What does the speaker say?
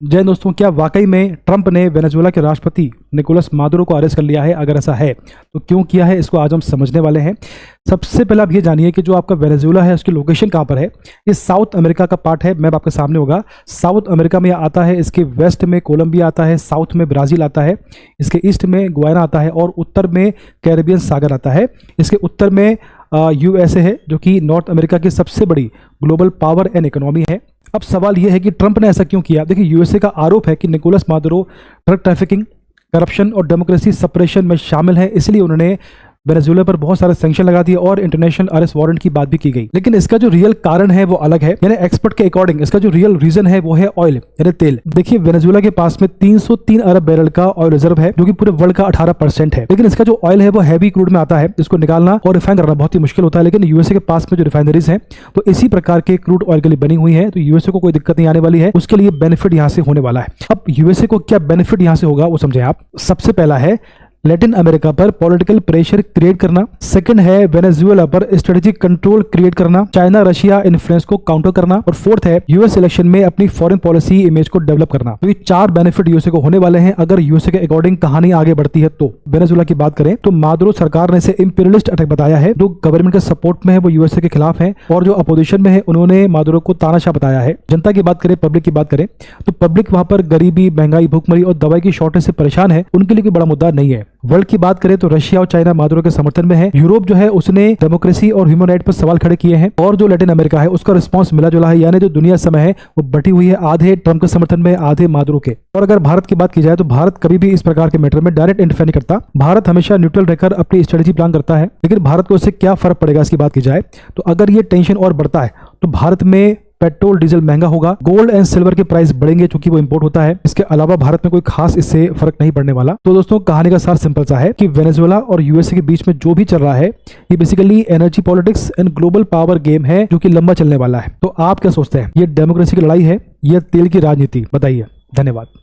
जय दोस्तों, क्या वाकई में ट्रंप ने वेनेजुएला के राष्ट्रपति निकोलस मादुरो को अरेस्ट कर लिया है? अगर ऐसा है तो क्यों किया है, इसको आज हम समझने वाले हैं। सबसे पहले आप ये जानिए कि जो आपका वेनेजुएला है उसकी लोकेशन कहाँ पर है। ये साउथ अमेरिका का पार्ट है, मैप आपके सामने होगा। साउथ अमेरिका में आता है, इसके वेस्ट में कोलंबिया आता है, साउथ में ब्राज़ील आता है, इसके ईस्ट में गुयाना आता है और उत्तर में कैरेबियन सागर आता है। इसके उत्तर में यूएसए है जो कि नॉर्थ अमेरिका की सबसे बड़ी ग्लोबल पावर एंड इकोनॉमी है। अब सवाल यह है कि ट्रंप ने ऐसा क्यों किया। देखिए, यूएसए का आरोप है कि Nicolas Maduro drug trafficking, corruption और डेमोक्रेसी सप्रेशन में शामिल है, इसलिए उन्होंने वेनेजुएला पर बहुत सारे सैंक्शन लगा दिए और इंटरनेशनल अरेस्ट वारंट की बात भी की गई। लेकिन इसका जो रियल कारण है वो अलग है, यानी एक्सपर्ट के अकॉर्डिंग इसका जो रियल रीजन है वो है ऑयल यानी तेल। देखिए, वेनेजुएला के पास में 303 अरब बैरल का ऑयल रिजर्व है जो कि पूरे वर्ल्ड का 18% है। लेकिन इसका जो ऑयल है वो हैवी क्रूड में आता है, इसको निकालना और रिफाइन करना बहुत ही मुश्किल होता है। लेकिन यूएसए के पास में जो रिफाइनरीज हैं तो इसी प्रकार के क्रूड ऑयल के लिए बनी हुई है, तो यूएसए को कोई दिक्कत नहीं आने वाली है, उसके लिए बेनिफिट यहां से होने वाला है। अब यूएसए को क्या बेनिफिट यहां से होगा वो समझे आप। सबसे पहला है लैटिन अमेरिका पर पॉलिटिकल प्रेशर क्रिएट करना। सेकंड है वेनेजुएला पर स्ट्रेटेजिक कंट्रोल क्रिएट करना, चाइना रशिया इन्फ्लुएंस को काउंटर करना। और फोर्थ है यूएस इलेक्शन में अपनी फॉरेन पॉलिसी इमेज को डेवलप करना। तो ये 4 बेनिफिट यूएसए को होने वाले हैं अगर यूएसए के अकॉर्डिंग कहानी आगे बढ़ती है। तो वेनेजुएला की बात करें तो मादुरो सरकार ने इसे इंपीरियलिस्ट अटैक बताया है। जो गवर्नमेंट के सपोर्ट में है वो यूएसए के खिलाफ है और जो अपोजिशन में है उन्होंने मादुरो को तानाशाह बताया है। जनता की बात करें, पब्लिक की बात करें तो पब्लिक वहां पर गरीबी, महंगाई, भूखमरी और दवाई की शॉर्टेज से परेशान है, उनके लिए कोई बड़ा मुद्दा नहीं है। वर्ल्ड की बात करें तो रशिया और चाइना मादुरो के समर्थन में है। यूरोप जो है उसने डेमोक्रेसी और ह्यूमन राइट पर सवाल खड़े किए हैं और जो लैटिन अमेरिका है उसका रिस्पांस मिला जुला है, यानी जो दुनिया समय है वो बटी हुई है, आधे ट्रंप के समर्थन में, आधे मादुरो के। और अगर भारत की बात की जाए तो भारत कभी भी इस प्रकार के मैटर में डायरेक्ट इंटरफेयर नहीं करता। भारत हमेशा न्यूट्रल रहकर अपनी स्ट्रेटेजी प्लान करता है। लेकिन भारत को इससे क्या फर्क पड़ेगा इसकी बात की जाए तो अगर ये टेंशन और बढ़ता है तो भारत में पेट्रोल डीजल महंगा होगा, गोल्ड एंड सिल्वर के प्राइस बढ़ेंगे क्योंकि वो इंपोर्ट होता है। इसके अलावा भारत में कोई खास इससे फर्क नहीं पड़ने वाला। तो दोस्तों, कहानी का सार सिंपल सा है कि वेनेजुएला और यूएसए के बीच में जो भी चल रहा है ये basically energy politics and global power game है जो कि लंबा चलने वाला है। तो आप क्या सोचते हैं, ये डेमोक्रेसी की लड़ाई है या तेल की राजनीति? बताइए। धन्यवाद।